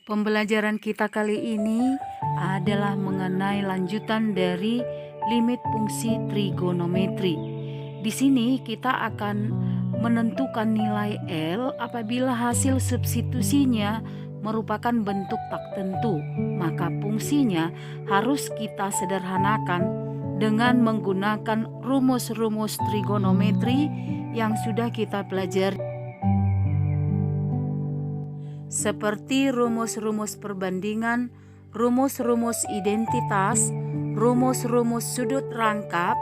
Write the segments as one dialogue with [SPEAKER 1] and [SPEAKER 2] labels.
[SPEAKER 1] Pembelajaran kita kali ini adalah mengenai lanjutan dari limit fungsi trigonometri. Di sini kita akan menentukan nilai L apabila hasil substitusinya merupakan bentuk tak tentu, maka fungsinya harus kita sederhanakan dengan menggunakan rumus-rumus trigonometri yang sudah kita pelajari, seperti rumus-rumus perbandingan, rumus-rumus identitas, rumus-rumus sudut rangkap,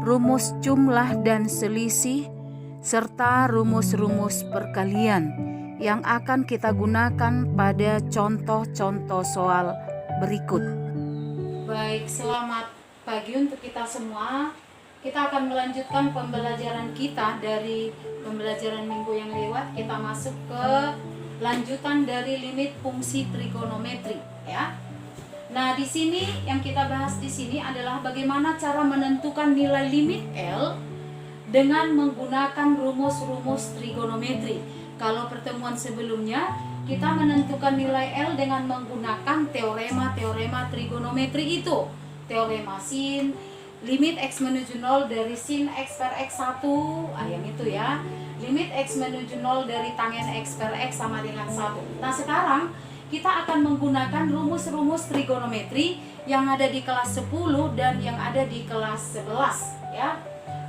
[SPEAKER 1] rumus jumlah dan selisih, serta rumus-rumus perkalian yang akan kita gunakan pada contoh-contoh soal berikut. Baik, selamat pagi untuk kita semua. Kita akan melanjutkan pembelajaran kita dari pembelajaran minggu yang lewat. Kita masuk ke lanjutan dari limit fungsi trigonometri, ya. Nah, di sini yang kita bahas di sini adalah bagaimana cara menentukan nilai limit L dengan menggunakan rumus-rumus trigonometri. Kalau pertemuan sebelumnya kita menentukan nilai L dengan menggunakan teorema-teorema trigonometri itu. Teorema sin, limit x menuju 0 dari sin x per x1, yang itu ya. Limit x menuju 0 dari tangen x per x sama dengan 1. Nah, sekarang kita akan menggunakan rumus-rumus trigonometri yang ada di kelas 10 dan yang ada di kelas 11, ya.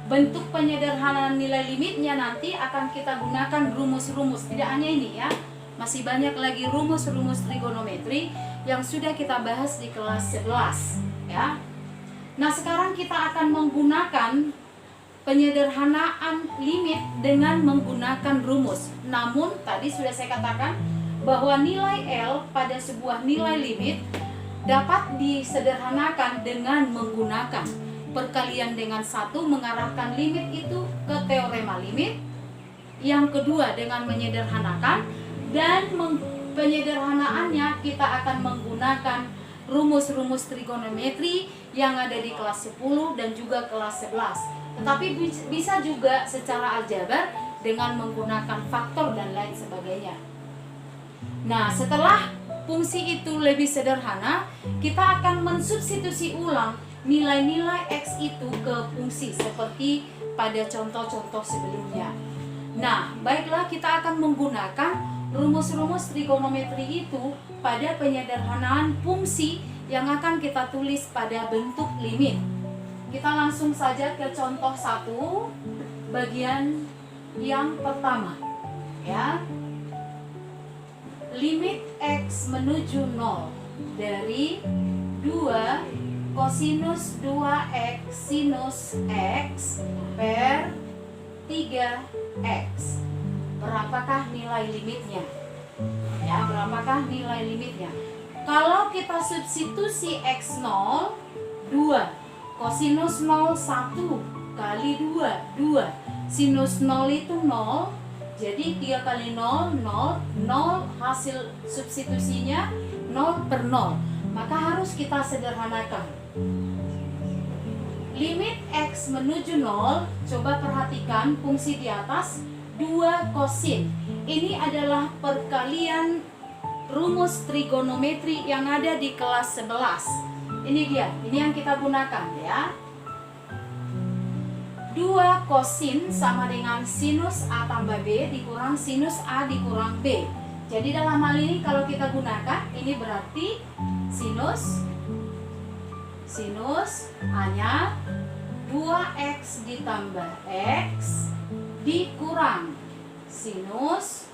[SPEAKER 1] Bentuk penyederhanaan nilai limitnya nanti akan kita gunakan rumus-rumus. Tidak hanya ini ya, masih banyak lagi rumus-rumus trigonometri yang sudah kita bahas di kelas 11, ya. Nah, sekarang kita akan menggunakan penyederhanaan limit dengan menggunakan rumus. Namun tadi sudah saya katakan bahwa nilai L pada sebuah nilai limit dapat disederhanakan dengan menggunakan perkalian dengan 1, mengarahkan limit itu ke teorema limit. Yang kedua dengan menyederhanakan, dan penyederhanaannya kita akan menggunakan rumus-rumus trigonometri yang ada di kelas 10 dan juga kelas 11. Tetapi bisa juga secara aljabar dengan menggunakan faktor dan lain sebagainya. Nah, setelah fungsi itu lebih sederhana, kita akan mensubstitusi ulang nilai-nilai x itu ke fungsi seperti pada contoh-contoh sebelumnya. Nah, baiklah, kita akan menggunakan rumus-rumus trigonometri itu pada penyederhanaan fungsi yang akan kita tulis pada bentuk limit. Kita langsung saja ke contoh 1, bagian yang pertama, ya. Limit x menuju 0 dari 2 kosinus 2x sinus x per 3x. Berapakah nilai limitnya? Ya, berapakah nilai limitnya? Kalau kita substitusi x0, 2 kosinus 0 1 kali 2 sinus 0 itu 0, jadi 3 kali 0 0, 0 hasil substitusinya 0 per 0, maka harus kita sederhanakan. Limit x menuju 0, coba perhatikan fungsi di atas 2 kosin. Ini adalah perkalian rumus trigonometri yang ada di kelas 11. Ini dia, ini yang kita gunakan ya. 2 kosin sama dengan sinus A tambah B dikurang sinus A dikurang B. Jadi dalam hal ini kalau kita gunakan, ini berarti sinus A-nya 2x ditambah x dikurang sinus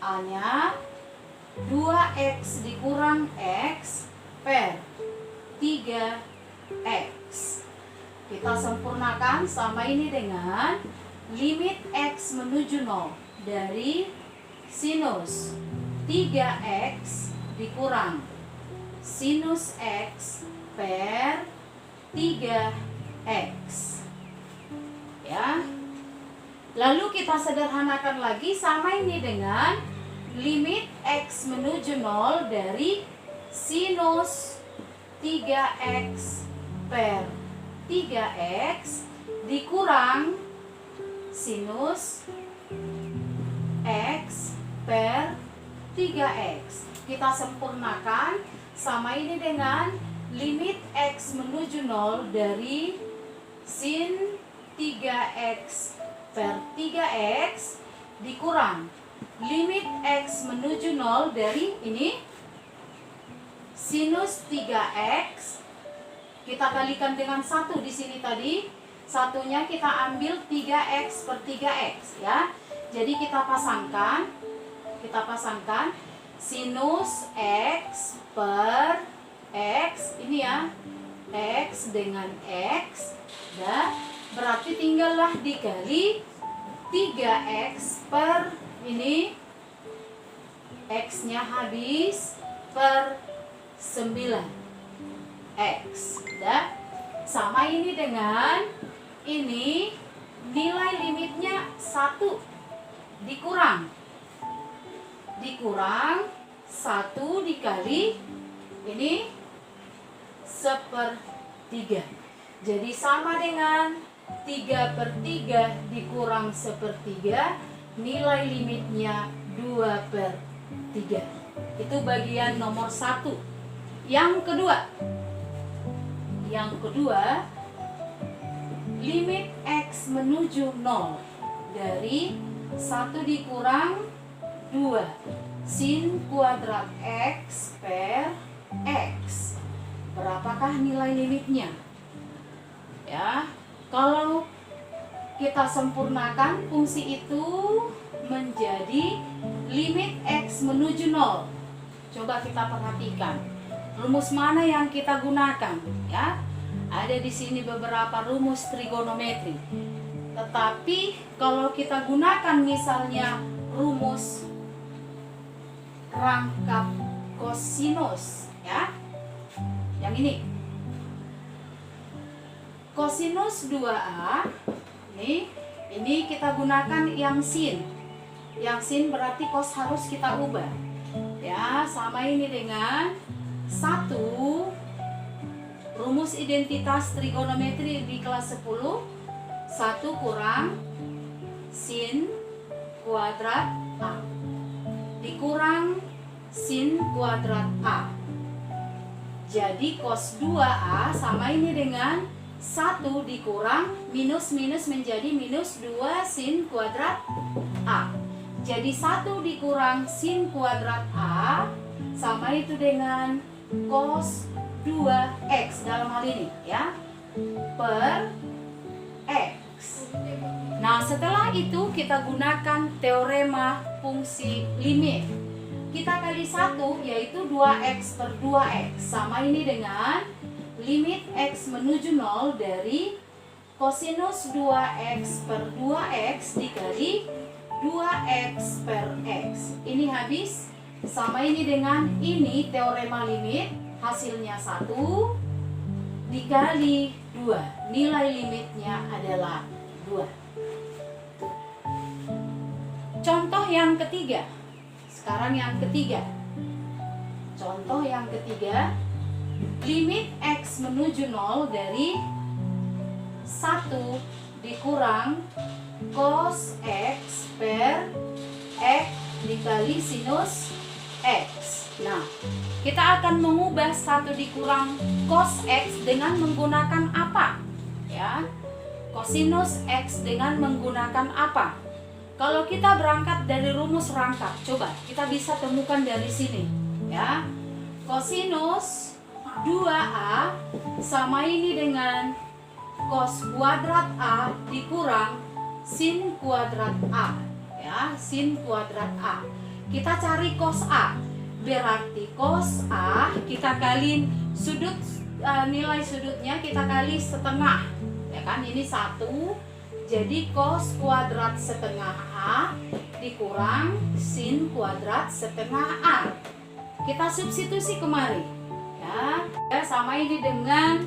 [SPEAKER 1] A-nya 2x dikurang x per 3x. Kita sempurnakan sama ini dengan limit x menuju 0 dari sinus 3x dikurang sinus x per 3x, ya. Lalu kita sederhanakan lagi sama ini dengan limit x menuju 0 dari sinus 3x per 3x dikurang sinus x per 3x. Kita sempurnakan, sama ini dengan limit x menuju 0 dari sin 3x per 3x dikurang limit x menuju 0 dari ini sinus 3x. Kita kalikan dengan 1 di sini tadi. Satunya kita ambil 3x per 3x ya. Jadi kita pasangkan sinus x per x ini ya. X dengan x. Dan berarti tinggallah dikali 3x per ini. X-nya habis per 9x. Dan sama ini dengan ini nilai limitnya 1 dikurang 1 dikali ini 1/3. Jadi sama dengan 3/3 dikurang 1/3, nilai limitnya 2/3. Itu bagian nomor 1. Yang kedua, limit x menuju 0 dari 1 dikurang 2 sin kuadrat x per x. Berapakah nilai limitnya? Ya, kalau kita sempurnakan fungsi itu menjadi limit x menuju 0. Coba kita perhatikan. Rumus mana yang kita gunakan? Ya, ada di sini beberapa rumus trigonometri. Tetapi kalau kita gunakan misalnya rumus rangkap kosinus, ya. Yang ini. Kosinus 2A. Ini kita gunakan yang sin. Yang sin berarti cos harus kita ubah. Ya, sama ini dengan 1 rumus identitas trigonometri di kelas 10. 1 kurang sin kuadrat A dikurang sin kuadrat A. Jadi cos 2A sama ini dengan 1 dikurang minus menjadi minus 2 sin kuadrat A. Jadi 1 dikurang sin kuadrat A sama itu dengan cos 2x dalam hal ini ya, per x. Nah, setelah itu kita gunakan teorema fungsi limit. Kita kali 1 yaitu 2x per 2x sama ini dengan limit x menuju 0 dari kosinus 2x per 2x dikali 2x per x. Ini habis, sama ini dengan ini teorema limit, hasilnya 1 dikali 2. Nilai limitnya adalah 2. Contoh yang ketiga. Sekarang yang ketiga. Contoh yang ketiga, limit x menuju 0 dari 1 dikurang cos x per x dikali sinus x. Nah, kita akan mengubah 1 dikurang cos x dengan menggunakan apa? Ya, kosinus x dengan menggunakan apa? Kalau kita berangkat dari rumus rangkap, coba kita bisa temukan dari sini. Ya, kosinus 2A sama ini dengan cos kuadrat A dikurang sin kuadrat A. Ya, sin kuadrat A. Kita cari cos A. Berarti cos A kita kali sudut, nilai sudutnya kita kali setengah. Ya kan, ini 1. Jadi cos kuadrat setengah A dikurang sin kuadrat setengah A. Kita substitusi kemari. Ya, sama ini dengan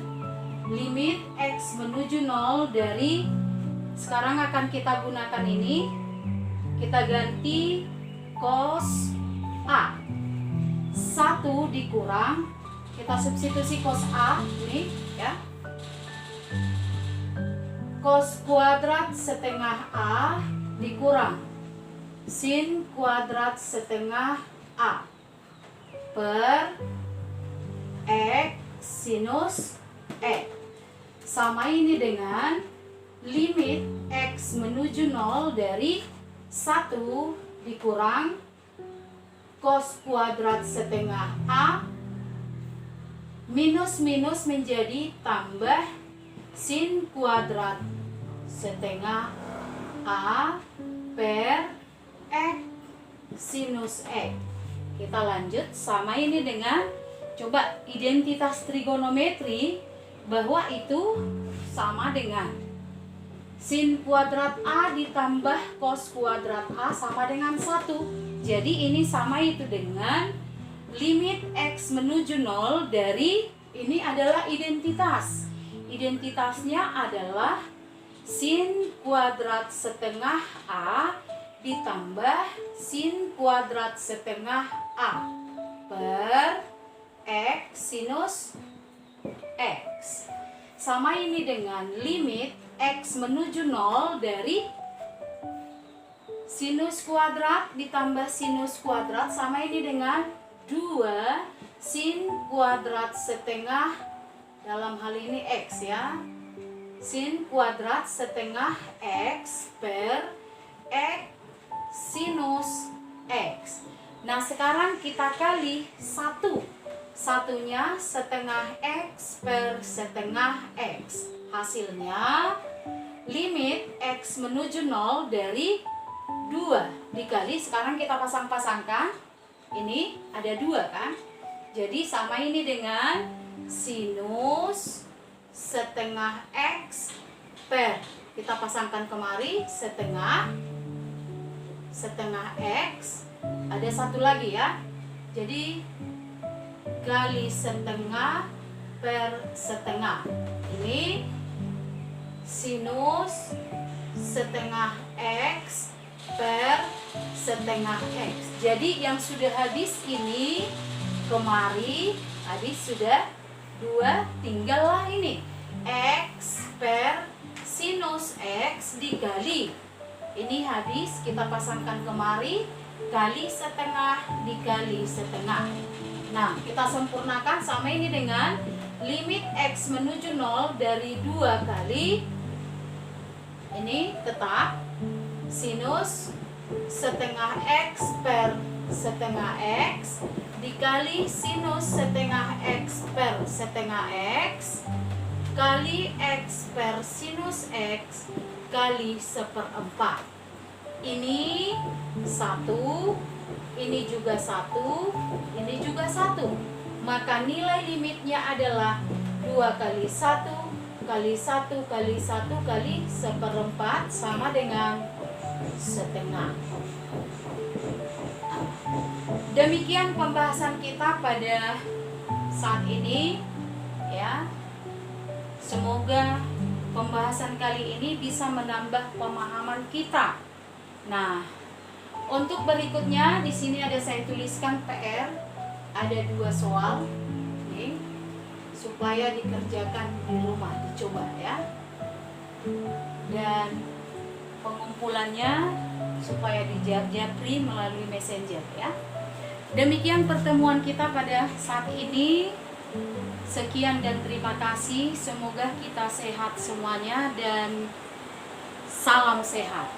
[SPEAKER 1] limit x menuju 0 dari, sekarang akan kita gunakan ini. Kita ganti cos A. 1 dikurang, kita substitusi cos A ini ya. cos kuadrat setengah A dikurang sin kuadrat setengah A per X sinus X. Sama ini dengan limit X menuju 0 dari 1 dikurang cos kuadrat setengah A minus minus menjadi tambah sin kuadrat setengah A per X sinus X. Kita lanjut, sama ini dengan coba identitas trigonometri, bahwa itu sama dengan sin kuadrat A ditambah cos kuadrat A sama dengan 1. Jadi ini sama itu dengan limit X menuju 0 dari, ini adalah identitas. Identitasnya adalah sin kuadrat setengah A ditambah sin kuadrat setengah A per X sinus X. Sama ini dengan limit X menuju 0 dari sinus kuadrat ditambah sinus kuadrat, sama ini dengan 2 sin kuadrat setengah, dalam hal ini X ya, sin kuadrat setengah X per X sinus X. Nah sekarang kita kali 1, satunya setengah X per setengah X. Hasilnya limit X menuju 0 dari 2 dikali, sekarang kita pasang-pasangkan, ini ada 2 kan, jadi sama ini dengan sinus setengah X per, kita pasangkan kemari, setengah X, ada 1 lagi ya, jadi kali setengah per setengah, ini sinus setengah X per setengah X. Jadi yang sudah habis ini kemari, habis sudah 2, tinggallah ini X per sinus X dikali, ini habis, kita pasangkan kemari, kali setengah dikali setengah. Nah kita sempurnakan, sama ini dengan limit X menuju 0 dari 2 kali, ini tetap sinus setengah X per setengah X dikali sinus setengah X per setengah X kali X per sinus X kali 1/4. Ini 1, ini juga 1, ini juga 1. Maka nilai limitnya adalah 2 kali 1 kali 1 kali 1 kali 1/4 sama dengan setengah. Demikian pembahasan kita pada saat ini ya. Semoga pembahasan kali ini bisa menambah pemahaman kita. Nah, untuk berikutnya di sini ada saya tuliskan PR, ada 2 soal nih, supaya dikerjakan di rumah, dicoba ya. Dan pengumpulannya supaya dijapri melalui messenger ya. Demikian pertemuan kita pada saat ini. Sekian dan terima kasih. Semoga kita sehat semuanya dan salam sehat.